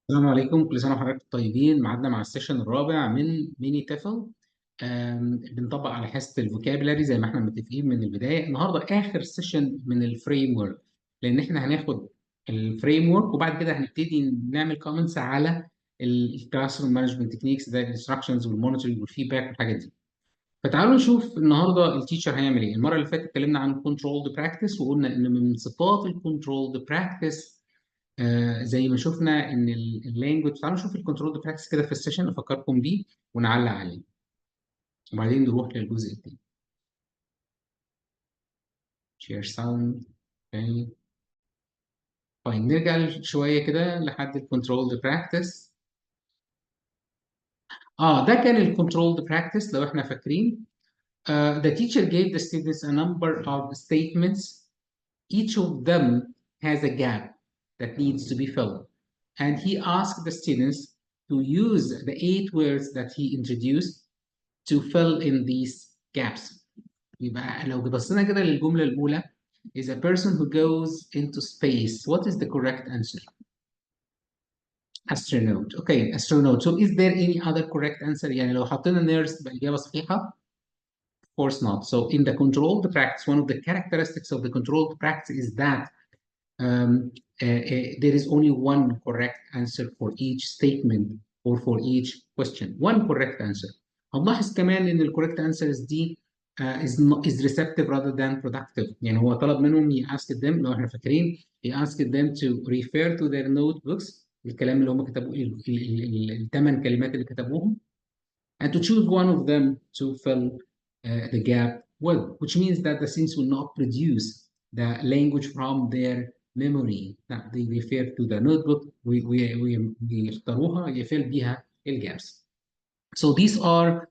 السلام عليكم، كل سنة وحضراتكم طيبين. معادنا مع السيشن الرابع من ميني تيفل. بنطبق على حصة الفوكابولاري زي ما احنا متفقين من البداية. النهارده آخر سيشن من الفريم ورك، لأن احنا هناخد الفريم ورك وبعد كده هنبتدي نعمل كومنتس على الكلاس روم مانجمنت تكنيكس، ده الانستراكشنز والمونيتورنج والفيدباك والحاجات دي. فتعالوا نشوف النهارده التيتشر هيعمل ايه. المرة اللي فاتت اتكلمنا عن كنترولد براكتس وقلنا إن من صفات الكنترولد براكتس زي ما شفنا ان اللانجوج. تعالوا نشوف الكنترول براكتس كده في السيشن، افكركم بيه ونعلق عليه وبعدين نروح للجزء الثاني. شير ساوند. اوكي، طيب نرجع شويه كده لحد الكنترول براكتس. ده كان الكنترول براكتس لو احنا فاكرين. The teacher gave the students a number of statements. Each of them has a gap that needs to be filled. And he asked the students to use the 8 words that he introduced to fill in these gaps. يبقى لو بصينا كده للجملة الأولى is a person who goes into space. What is the correct answer? Astronaut. Okay, astronaut. So is there any other correct answer? يعني لو حطينا nurse تبقى الإجابة صحيحة؟ Of course not. So in the controlled practice, one of the characteristics of the controlled practice is that there is only one correct answer for each statement or for each question. One correct answer. هنلاحظ كمان ان ال correct answers دي is receptive rather than productive. يعني هو طلب منهم he asked them، لو احنا فاكرين he asked them to refer to their notebooks، الكلام اللي هم كتبوه، الثمان كلمات اللي كتبوهم، and to choose one of them to fill the gap with, which means that the students will not produce the language from their memory. They refer to the notebook ويختاروها يفل بيها الجابس. So these are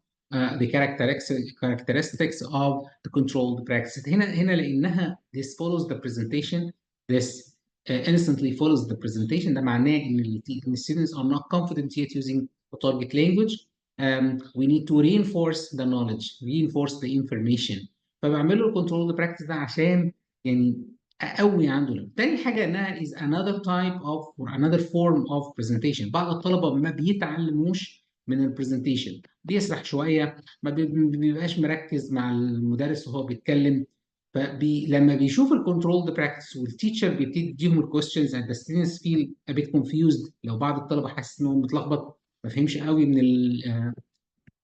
the characteristics of the controlled practice. هنا لأنها this follows the presentation, this instantly follows the presentation. ده معناه إن the students are not confident yet using the target language. We need to reinforce the knowledge, reinforce the information. فبعمل له controlled practice ده عشان يعني اقوي عنده. تاني حاجه انها is another type of or another form of presentation. بعض الطلبه ما بيتعلموش من البرزنتيشن، بيسرح شويه، ما بيبقاش مركز مع المدرس وهو بيتكلم. لما بيشوف الكنترول براكتس والتيتشر بيبتدي يديهم الكويستشنز and the students feel a bit confused، لو بعض الطلبه حاسس انهم متلخبط ما فهمش قوي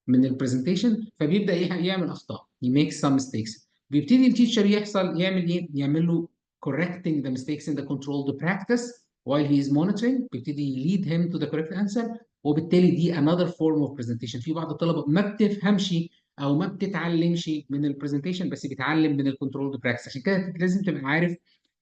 من البرزنتيشن، فبيبدا يعمل اخطاء، he makes some mistakes. بيبتدي التيتشر يعمل ايه؟ يعمل له correcting the mistakes in the controlled practice while he is monitoring. بيبتدي lead him to the correct answer. وبالتالي دي another form of presentation. في بعض الطلبه ما بتفهمش او ما بتتعلمش من البرزنتيشن بس بيتعلم من الكنترول براكتس. عشان كده لازم تبقى عارف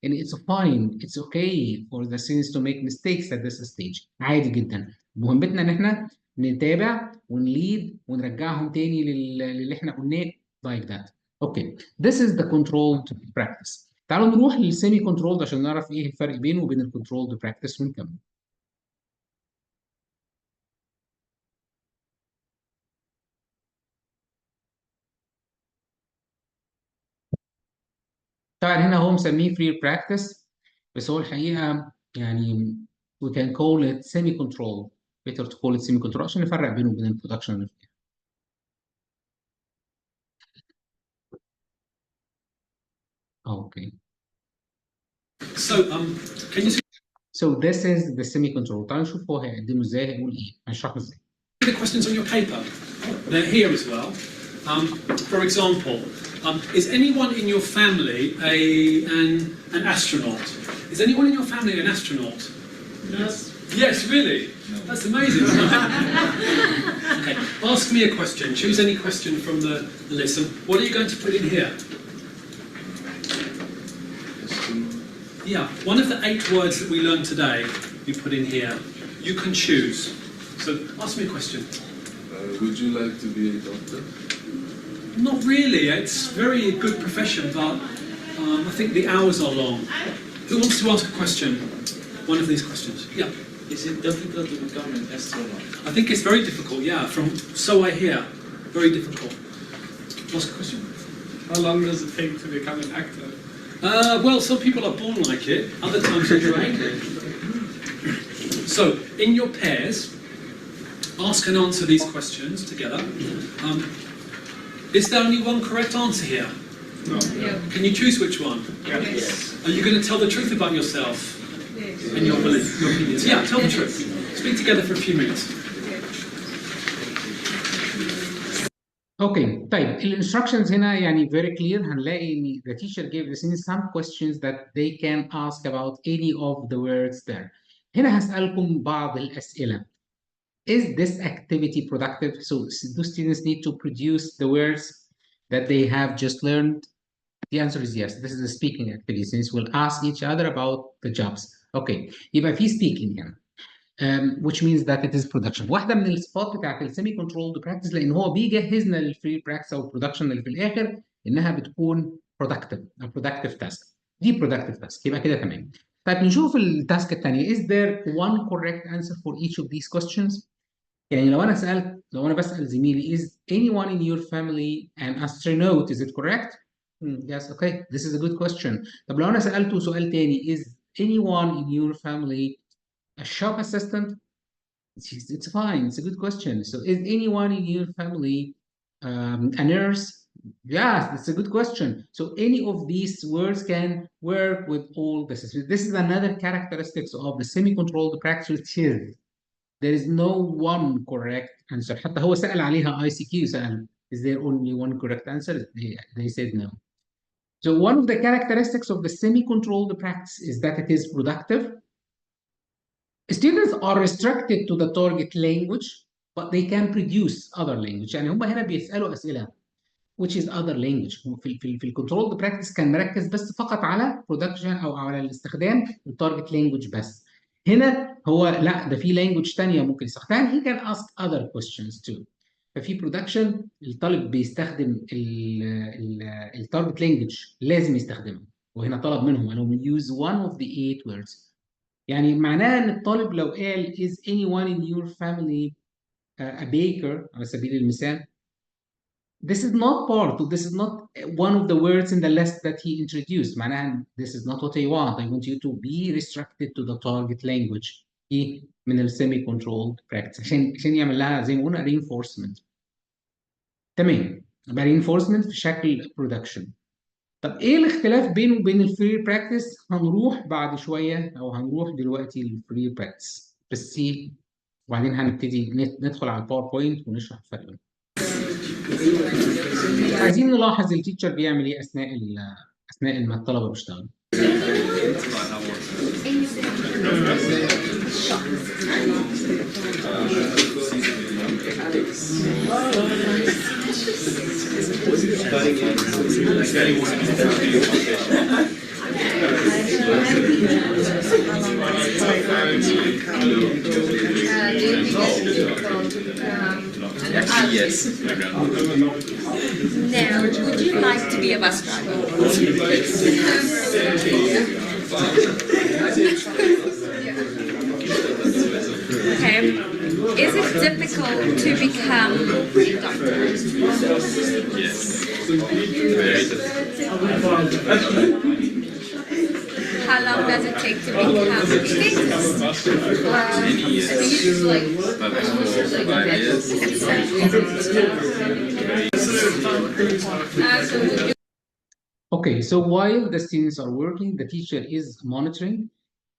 ان it's fine, it's okay for the students to make mistakes at this stage. عادي جدا. مهمتنا ان احنا نتابع ونليد ونرجعهم تاني للي احنا قلناه like that. Okay, this is the controlled practice. تعالوا نروح للسيمي كنترولد عشان نعرف ايه الفرق بينه وبين الكنترولد براكتس ونكمل. طبعا هنا هو مسميه free practice، بس هو الحقيقه يعني we can call it semi control. better to call it semi control عشان نفرق بينه وبين البرودكشن. Okay. Can you see So this is the semi control. تعالوا نشوف هو هيقدمه ازاي، هيقول ايه، هيشرحه ازاي. the questions on your paper? They're here as well. For example, is anyone in your family an astronaut? Is anyone in your family an astronaut? Yes. Yes, really? No. That's amazing. Okay, ask me a question. Choose any question from the list. And what are you going to put in here? Yeah, one of the 8 words that we learned today, you put in here. You can choose. So ask me a question. Would you like to be a doctor? Not really. It's very good profession, but I think the hours are long. Who wants to ask a question? One of these questions. Yeah. Is it difficult to become an astronaut? I think it's very difficult. Yeah. From so I hear, very difficult. Ask a question. How long does it take to become an actor? Well, some people are born like it. Other times they're trained. So, in your pairs, ask and answer these questions together. Is there only one correct answer here? No. Can you choose which one? Yes. Are you going to tell the truth about yourself and your belief, your opinions? Yeah, tell the truth. Speak together for a few minutes. اوكي طيب الانستراكشنز هنا يعني very clear. هنلاقي ان the teacher gave the students some questions that they can ask about any of the words there. هنا هسألكم بعض الأسئلة. Is this activity productive? So do students need to produce the words that they have just learned? The answer is yes. This is a speaking activity. Students will ask each other about the jobs. Okay. يبقى في speaking هنا. Which means that it is production. واحده من الصفات بتاعت السيمي كنترولد براكتس لان هو بيجهزنا للفري براكتس او البرودكشن اللي في الاخر انها بتكون productive او productive task. دي productive task يبقى كده تمام. طيب نشوف التاسك الثانيه. Is there one correct answer for each of these questions؟ يعني لو انا بسال زميلي is anyone in your family an astronaut, is it correct؟ Yes, okay, this is a good question. طب لو انا سالته سؤال تاني is anyone in your family a shop assistant? It's fine. It's a good question. So, is anyone in your family a nurse? Yes, that's a good question. So, any of these words can work with all this. This is another characteristics of the semi-controlled practice, which is there is no one correct answer. حتى هو سأل عليها ICQ سأل is there only one correct answer? They said no. So, one of the characteristics of the semi-controlled practice is that it is productive. Students are restricted to the target language, but they can produce other language. يعني هم هنا بيسألوا أسئلة which is other language. في الكنترول براكتس كان مركز بس فقط على production أو على الاستخدام التارجت language بس. هنا هو لا ده في language تانية ممكن يستخدمها. He can ask other questions too. ففي production الطالب بيستخدم التارجت language لازم يستخدمها. وهنا طلب منهم انهم use one of the 8 words. يعني معناها ان الطالب لو قال is anyone in your family a baker على سبيل المثال, this is not part of, this is not one of the words in the list that he introduced. معناها this is not what I want. I want you to be restricted to the target language. ايه من السيمي كنترولد براكتس عشان يعمل لها زي ما قلنا reinforcement. تمام. يبقى reinforcement في شكل production. طب ايه الاختلاف بينه وبين الفري براكتس؟ هنروح بعد شويه او هنروح دلوقتي للفري براكتس بس وبعدين هنبتدي ندخل على الباوربوينت ونشرح الفرق بينهم. عايزين نلاحظ التيتشر بيعمل ايه اثناء ما الطلبه بيشتغلوا. Yes. Now, would you like to be a bus driver? Okay. Is it difficult to become a doctor? Yes. Very difficult. How long does it take to become a dentist? 10 years. But for 5 years. Okay, so while the students are working, the teacher is monitoring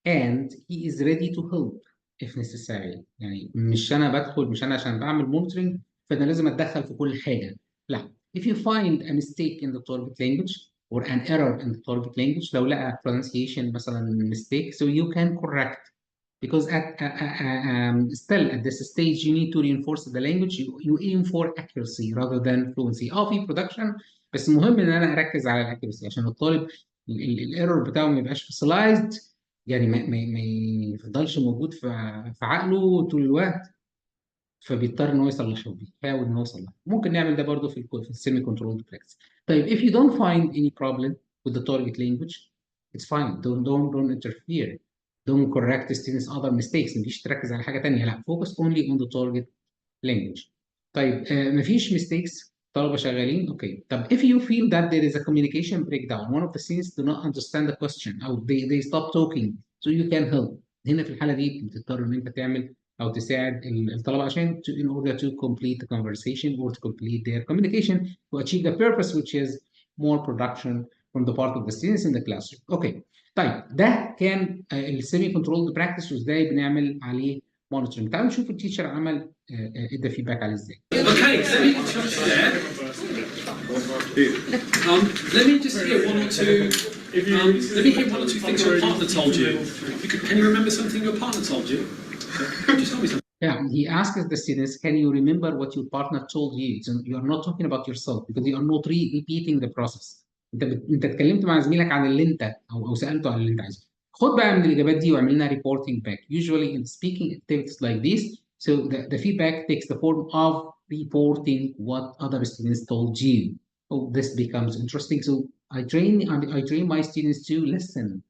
and he is ready to help if necessary. يعني مش أنا عشان بعمل monitoring فأنا لازم أتدخل في كل حاجة. لا. If you find a mistake in the target language or an error in the target language, لو لقى pronunciation مثلا mistake, so you can correct. Because still at this stage you need to reinforce the language. You aim for accuracy rather than fluency. في production بس مهم ان انا اركز على الاكيرسي عشان الطالب الايرور بتاعه ما يبقاش فصلايزد، يعني ما يفضلش موجود في عقله طول الوقت فبيضطر ان هو يصلحه بيحاول ان هو يصلحه. ممكن نعمل ده برضه في السيمي كنترول براكتس. طيب if you don't find any problem with the target language it's fine. don't interfere. Don't correct the students other mistakes. مفيش تركز على حاجه ثانيه، لا focus only on the target language. طيب مفيش mistakes، طلبه شغالين اوكي. طب if you feel that there is a communication breakdown, one of the students do not understand the question or they stop talking, so you can help. هنا في الحاله دي بتضطر ان انت تعمل او تساعد الطلبه عشان in order to complete the conversation or to complete their communication to achieve the purpose which is more production from the part of the students in the classroom. اوكي طيب ده كان السيمي كنترولد براكتس وازاي بنعمل عليه مونيتورنج. تعالوا نشوف التيشر عمل ادى فيدباك عليه ازاي. Okay, let me interrupt you there. Let me just hear one or two. Let me hear one or two things your partner told you. Can you remember something your partner told you? Just tell me something. Yeah, he asked the students, can you remember what your partner told you? So you are not talking about yourself because you are not repeating the process. انت اتكلمت مع زميلك عن اللي انت او سالته عن اللي انت عايزه. خد بقى من الاجابات دي واعمل لنا reporting back. Usually in speaking activities like this, so the feedback takes the form of reporting what other students told you. Oh, this becomes interesting. So I train my students to listen.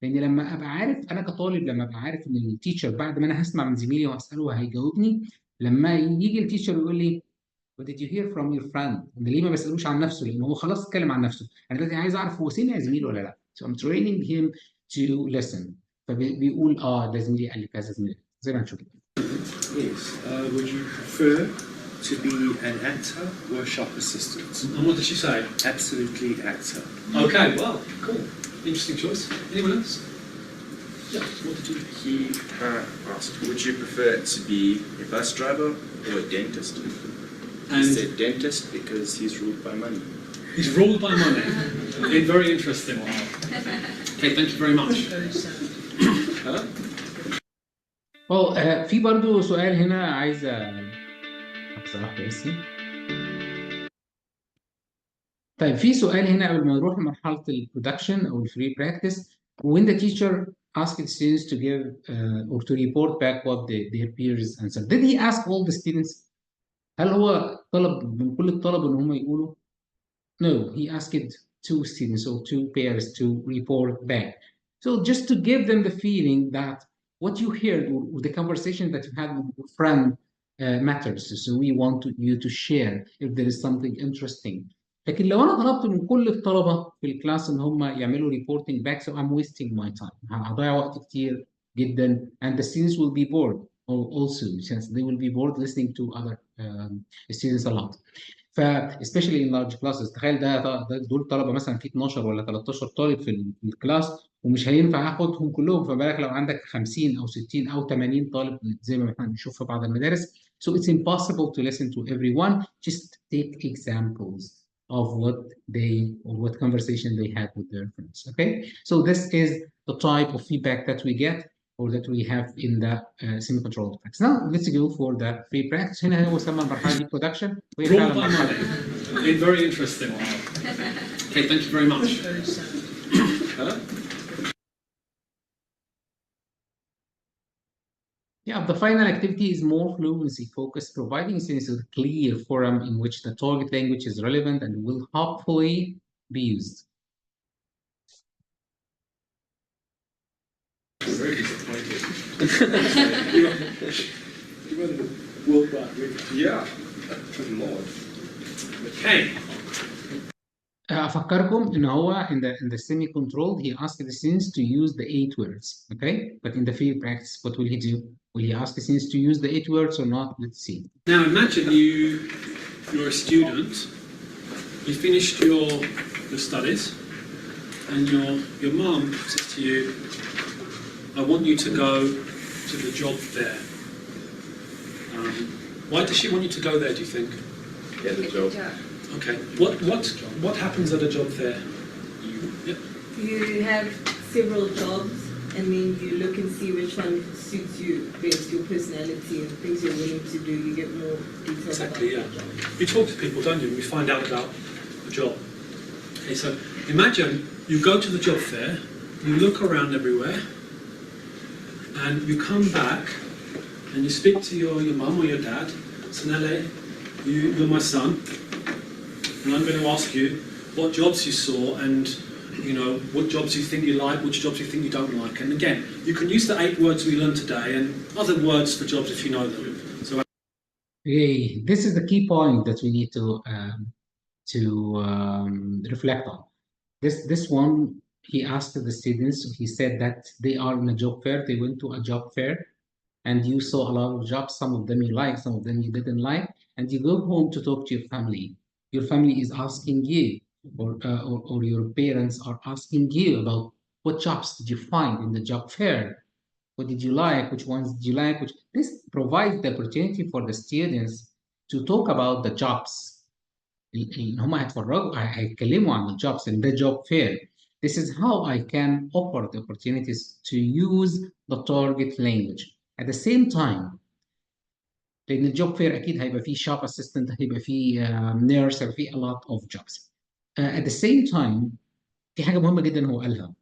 لان لما ابقى عارف انا كطالب، لما ابقى عارف ان التيتشر بعد ما انا هسمع من زميلي وهساله وهيجاوبني، لما يجي التيتشر يقول لي what did you hear from your friend؟ أنا ليه ما بسالوش عن نفسه؟ لان هو خلاص اتكلم عن نفسه، انا دلوقتي عايز اعرف هو سمع زميله ولا لا. So I'm training him to listen. فبيقول ده زميلي قال لي كذا، زميلي زي ما هنشوف. Yes. Would you prefer to be an actor or a shop assistant? And what did she say? Absolutely actor. Okay, well, cool. Interesting choice. Anyone else? Yeah, what did you... He asked, would you prefer to be a bus driver or a dentist? He And said dentist because he's ruled by money. he's ruled by money. Very interesting. Okay, thank you very much. في برضو سؤال هنا عايز بصراحة اسمي. طيب في سؤال هنا قبل ما نروح لمرحلة البرودكشن أو الفري براكتس. When the teacher asked students to give or to report back what their peers answered, did he ask all the students؟ هل هو طلب من كل الطلبة إن هم يقولوا؟ No, he asked two students or two pairs to report back. So just to give them the feeling that what you heard or the conversation that you had with your friend matters. So we want you to share if there is something interesting. لكن لو انا طلبت من كل الطلبه في الكلاس ان هم يعملوا reporting back, so I'm wasting my time. هضيع وقت كتير جدا and the students will be bored also since they will be bored listening to other students a lot. ف especially in large classes. تخيل دول طلبه مثلا في 12 ولا 13 طالب في الكلاس ومش هينفع اخدهم كلهم، فما بالك لو عندك 50 او 60 او 80 طالب زي ما احنا بنشوف في بعض المدارس. So it's impossible to listen to everyone. Just take examples of what conversation they had with their friends. Okay, so this is the type of feedback that we get or that we have in the semi-controlled practice. Now let's go for the free practice. هنا هو سمى المرحله دي production. Ruled by money. Very interesting. Okay, thank you very much. Yeah, the final activity is more fluency focused, providing students with a clear forum in which the target language is relevant and will hopefully be used. Very disappointed. You want to work back with? Yeah. Good Lord. Okay. أفكركم إن هو in the semi-controlled he asked the students to use the 8 words, okay? But in the field practice, what will he do? Will he ask the students to use the 8 words or not? Let's see. Now imagine you're a student, you finished your studies, and your mum says to you, I want you to go to the job fair. Why does she want you to go there, do you think? Get a job. Okay. What happens at a job fair? You have several jobs and then you look and see which one suits you best, your personality and things you're willing to do. You get more details Exactly, about yeah. the job. You talk to people, don't you? You find out about the job. Okay, so imagine you go to the job fair, you look around everywhere, and you come back and you speak to your mum or your dad. Sanele, you're my son, and I'm going to ask you what jobs you saw and what jobs you think you like, which jobs you think you don't like. And again, you can use the 8 words we learned today and other words for jobs if you know them. So this is the key point that we need to reflect on. This one he asked the students, he said that they are in a job fair, they went to a job fair, and you saw a lot of jobs, some of them you like, some of them you didn't like, and you go home to talk to your family. Your family is asking you, or your parents are asking you about what jobs did you find in the job fair? What did you like? Which ones did you like? This provides the opportunity for the students to talk about the jobs. إن هم هيتكلموا عن الجوبs in the job fair. This is how I can offer the opportunities to use the target language. At the same time, لأن الجوب فير أكيد هيبقى فيه shop assistant، هيبقى فيه nurse، هيبقى فيه a lot of jobs. At the same time في حاجة مهمة جدا هو قالها.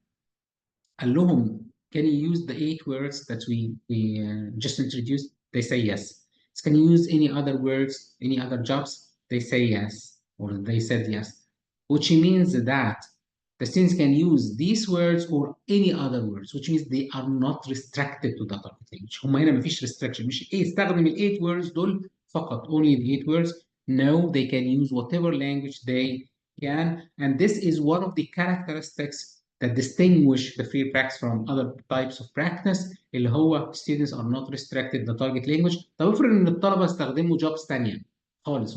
قال لهم can you use the 8 words that we just introduced? They say yes. So can you use any other words, any other jobs? They say yes, or they said yes. Which means that the students can use these words or any other words, which means they are not restricted to the target language. هم هنا مفيش restriction، مش استخدم ال 8 words دول فقط، only the 8 words. No, they can use whatever language they can, and this is one of the characteristics that distinguish the free practice from other types of practice، اللي هو students are not restricted the target language. طب افرض ان الطلبه استخدموا jobs ثانيه خالص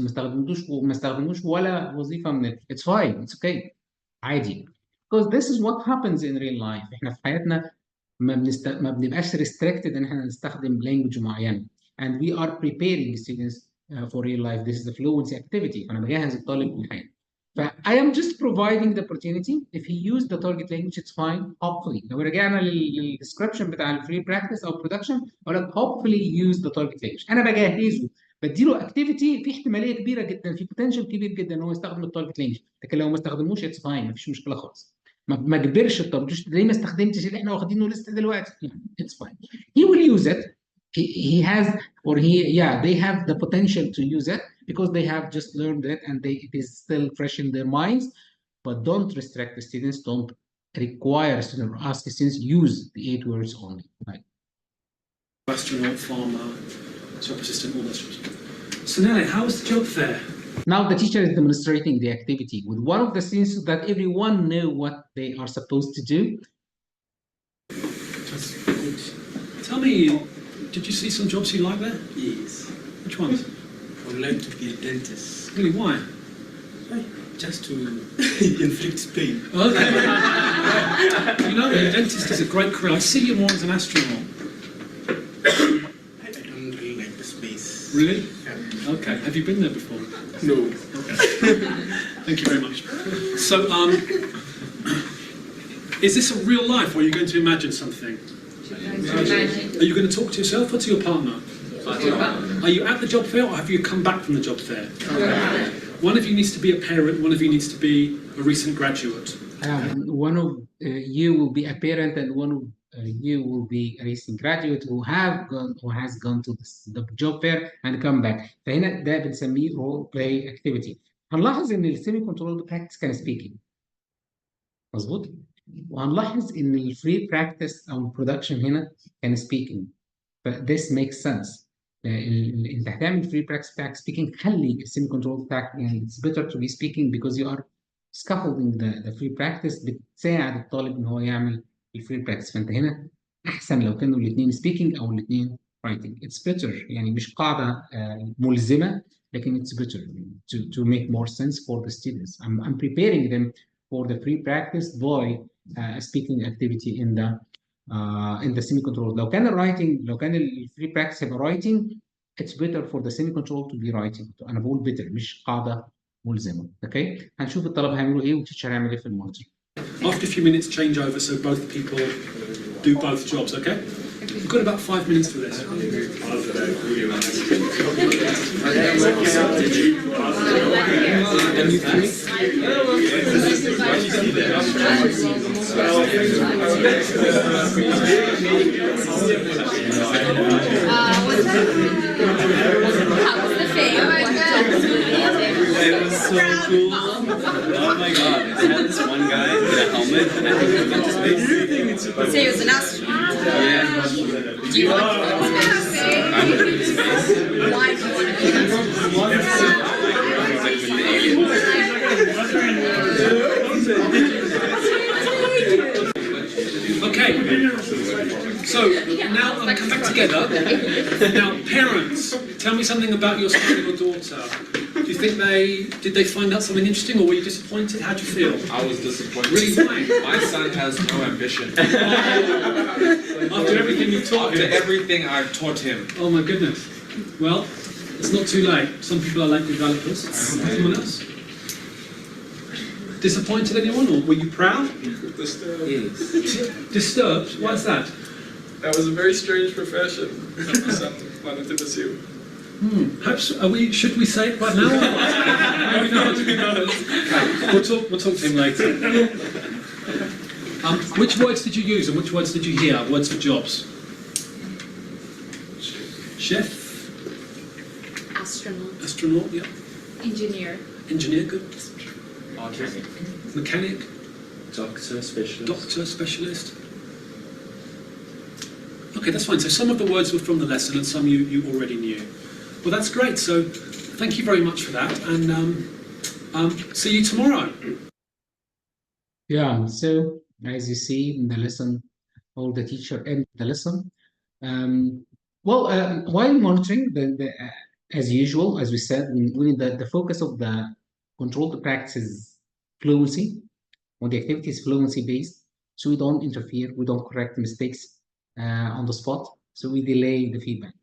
وما استخدموش ولا وظيفه من it's fine, it's okay، عادي. Because this is what happens in real life. احنا في حياتنا ما بنبقاش restricted ان احنا نستخدم language معينه. And we are preparing students for real life. This is a fluency activity. فانا بجهز الطالب للحياه. I am just providing the opportunity. If he used the target language, it's fine. Hopefully. لو رجعنا للديسكربشن بتاع الفري براكتس او برودكشن، اقول لك hopefully use the target language. انا بجهزه، بديله اكتيفيتي في احتماليه كبيره جدا، في بوتنشال كبير جدا ان هو يستخدم التارجت لانجوج، لكن لو ما استخدموش اتس فاين، مفيش مشكله خالص. ما اجبرش التارجت، ليه ما استخدمتش اللي احنا واخدينه لسه دلوقتي؟ اتس فاين. He will use it. He has, or they have the potential to use it because they have just learned it and it is still fresh in their minds. But don't restrict the students, don't require students or ask the students use the 8 words only. Right. Astronaut, farmer, shop assistant, all those jobs. So Nelly, how was the job fair? Now the teacher is demonstrating the activity with one of the students so that everyone know what they are supposed to do. Tell me, did you see some jobs you like there? Yes. Which ones? I would like to be a dentist. Really, why? Just to inflict pain. Okay. You know, a dentist is a great career. I see you more as an astronaut. I don't really like the space. Really? Okay. Have you been there before? No. Okay. Thank you very much. So, is this a real life or are you going to imagine something? Are you going to talk to yourself or to your partner? Are you at the job fair or have you come back from the job fair? One of you needs to be a parent, one of you needs to be a recent graduate. One of you will be a parent and one of you will be a recent graduate who has gone to the job fair and come back. فهنا ده بنسميه role play activity. هنلاحظ ان السيمي كنترول براكتس كان speaking. مظبوط؟ وهنلاحظ ان الفري براكتس او البرودكشن هنا كان speaking. This makes sense. انت هتعمل فري براكتس بتاعك speaking، خلي السيمي كنترول بتاعك يعني it's better to be speaking because you are scaffolding the free practice، بتساعد الطالب ان هو يعمل الفري براكتس. فانت هنا احسن لو كانوا الاثنين speaking او الاثنين writing. It's better، يعني مش قاعده ملزمه، لكن it's better to make more sense for the students. I'm preparing them for the free practice by speaking activity in the semi control. لو كان الرايتنج، لو كان الفري براكتس هيبقى writing، it's better for the semi control to be writing. انا بقول better مش قاعده ملزمه. اوكي، هنشوف الطلبه هيعملوا ايه والتيشر هيعمل ايه في المونيتور. After a few minutes, change over so both people do both jobs, okay? We've got about 5 minutes for this. How was the fair? It was so cool. Oh my god. They had this one guy with a helmet and I think he went to space. So he was an astronaut. Yeah. Do you want to go to space? I want to go to space. Why do you want to go to space? Because like with the aliens. Okay. So now I'm come back together. Now, parents, tell me something about your son or your daughter. Do you think did they find out something interesting, or were you disappointed? How do you feel? I was disappointed. Really? Why? My son has no ambition. After everything you've taught After him. everything I've taught him. Oh my goodness. Well, it's not too late. Some people are like developers. Someone else? Disappointed anyone, or were you proud? Disturbed. Disturbed? Why's that? That was a very strange profession that my son wanted to pursue. Perhaps should we say it right now? Maybe not. We'll talk to him later. Which words did you use and which words did you hear? Words for jobs. Chef. Astronaut. Astronaut. Yeah. Engineer. Engineer. Good. Autism. Mechanic. Doctor, specialist. Doctor. Specialist. Okay, that's fine. So some of the words were from the lesson and some you already knew. Well, that's great. So thank you very much for that, and see you tomorrow. Yeah, so as you see in the lesson, all the teacher and the lesson. While monitoring, as usual, as we said, we need the focus of the control to practice is fluency, when the activity is fluency based, so we don't interfere, we don't correct mistakes on the spot, so we delay the feedback.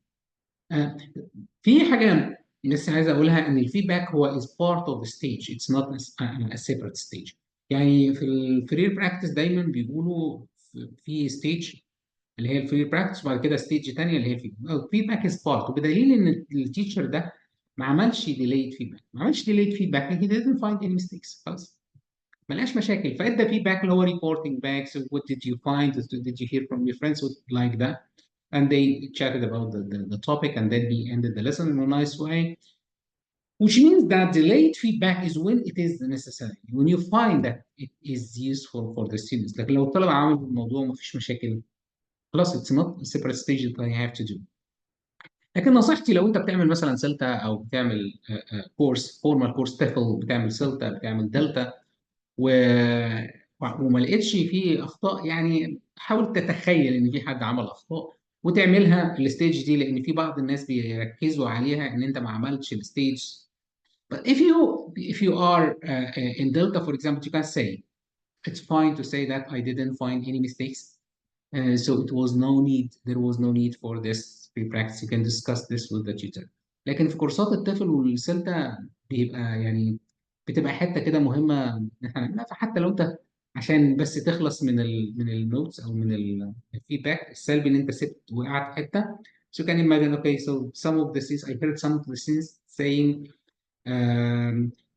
في حاجة لسه عايز أقولها إن الفيدباك هو is part of the stage, it's not a separate stage. يعني في الفرير براكتس دايما بيقولوا في ستيج اللي هي الفرير براكتس وبعد كده ستيج ثانيه اللي هي الفيدباك از بارت، وبدليل ان التيتشر ده ما عملش ديليد فيدباك، ما عملش ديليد فيدباك he didn't find any mistakes خلاص، ما لقاش مشاكل، فادى فيدباك اللي هو reporting back, so what did you find, did you hear from your friends like that, and they chatted about the topic, and then he ended the lesson in a nice way. Which means that delayed feedback is when it is necessary, when you find that it is useful for the students. لكن لو الطلبة عملوا الموضوع وما فيش مشاكل خلاص it's not a separate stage that I have to do. لكن نصيحتي لو انت بتعمل مثلا سلتا او بتعمل كورس فورمال كورس تيفل، بتعمل سلتا، بتعمل دلتا وما لقيتش فيه اخطاء، يعني حاول تتخيل ان في حد عمل اخطاء وتعملها الستيج دي، لان في بعض الناس بيركزوا عليها ان انت ما عملتش الستيج. But if you are in Delta, for example, you can say it's fine to say that I didn't find any mistakes, so there was no need for this pre-practice. You can discuss this with the tutor. لكن في كورسات التفل والسلتا بتبقى حته كده مهمه ان احنا نعملها، فحتى لو انت عشان بس تخلص من النوتس او من الفيدباك السلبي ان انت سبت وقعت حته. So you can imagine, okay, so some of the students, I heard some of the students saying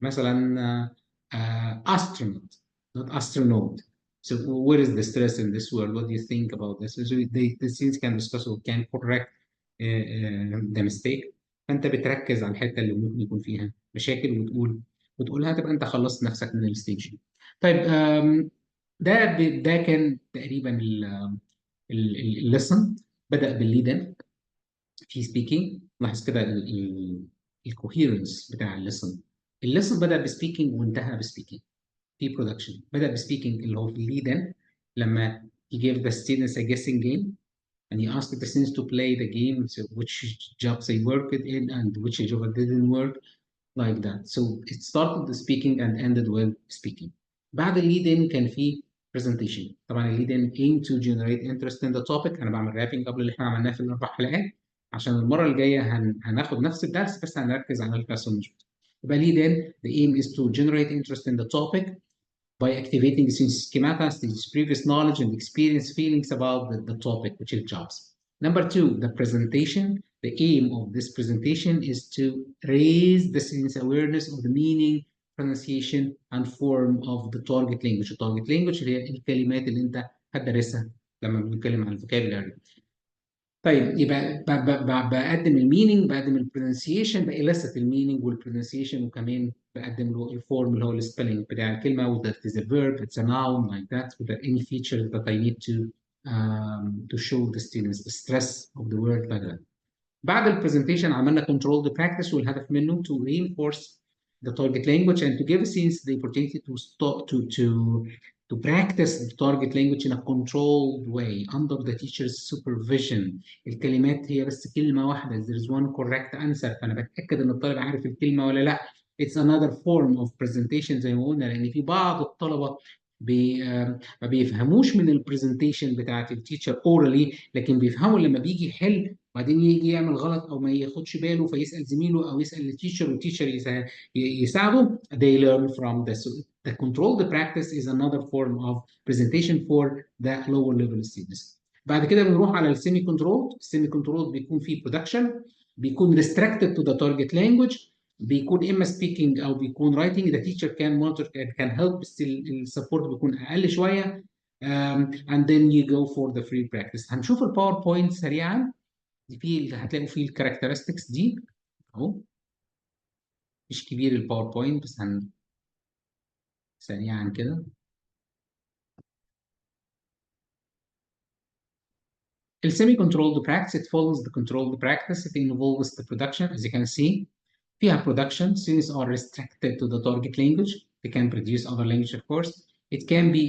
مثلا astronaut, not astronaut. So where is the stress in this word? What do you think about this? So the students can discuss or can correct the mistake. فانت بتركز على الحته اللي ممكن يكون فيها مشاكل وتقولها، تبقى انت خلصت نفسك من الستيج. طيب ده كان تقريبا الليسن. بدأ بالليدن في سبيكينج. لاحظ كده الكوهيرنس بتاع الليسن بدأ بسبيكينج وانتهى بسبيكينج. في برودكشن بدأ بسبيكينج اللي هو في الليدن لما he gave the students a guessing game and he asked the students to play the game, so which jobs they worked in and which job didn't work, like that. So it started the speaking and ended with speaking. بعد الليد كان في presentation. طبعا الليد aim to generate interest in the topic. انا بعمل رابنج قبل اللي احنا عملناه في الاربع حلقات عشان المره الجايه هناخد نفس الدرس بس هنركز على البيرسونج. يبقى الليد the aim is to generate interest in the topic by activating the schemata, students' previous knowledge and experience, feelings about the topic, which is jobs. Number two, the presentation. The aim of this presentation is to raise the students' awareness of the meaning, pronunciation, and form of the target language. The target language اللي هي الكلمات اللي انت هتدرسها لما بنتكلم عن الفوكابولاري. طيب يبقى بقدم المينينج، بقدم البرونسيشن، بإلست المينينج والبرونسيشن، وكمان بقدم له الفورم اللي هو السبيلنج بتاع الكلمه whether it is a verb, it's a noun, like that, whether any features that I need to show the students the stress of the word, like that. بعد البرزنتيشن عملنا control the practice والهدف منه to reinforce the target language and to give students the opportunity to to practice the target language in a controlled way under the teacher's supervision. الكلمات هي بس كلمة واحدة. There is one correct answer. فأنا بتأكد إن الطالب عارف الكلمة ولا لأ. It's another form of presentation زي ما قلنا، لأن في بعض الطلبة ما بيفهموش من البرزنتيشن بتاعت التيتشر اورالي، لكن بيفهموا لما بيجي يحل وبعدين يجي يعمل غلط او ما ياخدش باله فيسال زميله او يسال التيتشر والتيتشر يساعده. They learn from this. So the controlled practice is another form of presentation for the lower level students. بعد كده بنروح على السيمي كنترول. السيمي كنترول بيكون فيه برودكشن، بيكون restricted to the target language، بيكون اما سبيكينج او بيكون رايتنج. ذا تيتشر كان مونيتور كان هيلب، بس السبورت بيكون اقل شويه. and then you go for the free practice. هنشوف الباوربوينت سريعا. في هتلاقوا فيه الكاركترستكس دي اهو، مش كبير الباوربوينت بس سريعا كده. السيمي controlled practice it follows the controlled practice. It involves the production as you can see. فيها production. Students are restricted to the target language. They can produce other language of course. It can be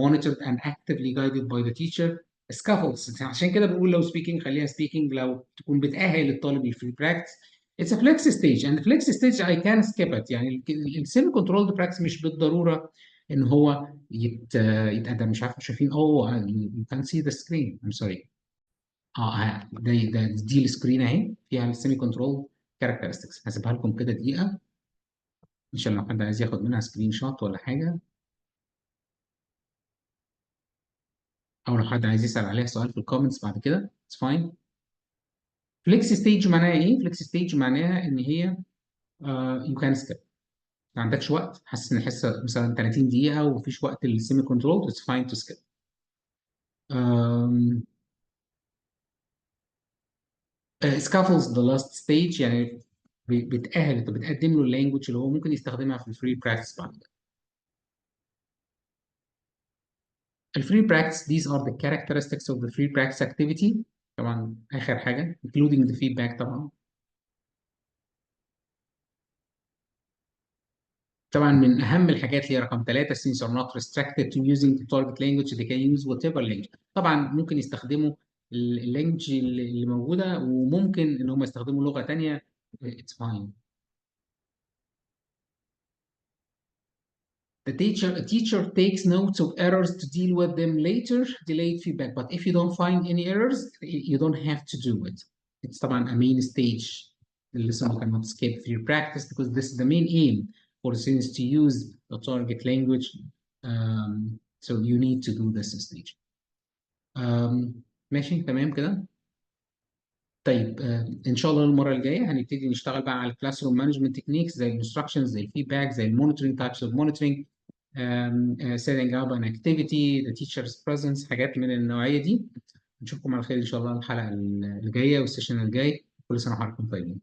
monitored and actively guided by the teacher. Scaffolds عشان كده بنقول لو speaking خليها speaking، لو تكون بتأهل الطالب للفري براكتس. It's a flex stage and flex stage I can skip it. يعني السيمي كنترولد براكتس مش بالضرورة ان هو يتقدم. مش عارف شايفين you can see the screen. I'm sorry. دي السكرين اهي فيها السيمي كنترول كاركترستكس. هسيبها لكم كده دقيقة عشان لو حد عايز ياخد منها سكرين شوت ولا حاجة، أو لو حد عايز يسأل عليها سؤال في الكومنتس بعد كده اتس فاين. فليكس ستيج معناها إيه؟ فليكس ستيج معناها إن هي يو كان سكيب. ما عندكش وقت، حاسس إن الحصة مثلا 30 دقيقة ومفيش وقت للسيمي كنترول، اتس فاين تو سكيب. scaffolds the last stage، يعني بتأهل انت بتقدم له اللانجوج اللي هو ممكن يستخدمها في الفري براكتس بعد كده. الفري براكتس these are the characteristics of the free practice activity. طبعا آخر حاجة including the feedback. طبعا من أهم الحاجات اللي هي رقم 3 students are not restricted to using the target language. they can use whatever language. طبعا ممكن يستخدموا اللانجوج اللي موجودة، وممكن إن هم يستخدموا لغة تانية. it's fine. The teacher takes notes of errors to deal with them later. Delayed feedback. But if you don't find any errors, you don't have to do it. It's طبعا a main stage. The listener cannot skip free practice because this is the main aim for students to use the target language. So you need to do this stage. ماشي تمام كده. طيب ان شاء الله المره الجايه هنبتدي نشتغل بقى على الكلاس روم مانجمنت تكنيكس زي الانستراكشنز زي الفيدباك زي المونيتورنج تايبس اوف مونيتورنج. setting up an activity, the teacher's presence، حاجات من النوعية دي. نشوفكم على خير إن شاء الله الحلقة الجاية والسيشن الجاي. كل سنة وحضراتكم طيبين.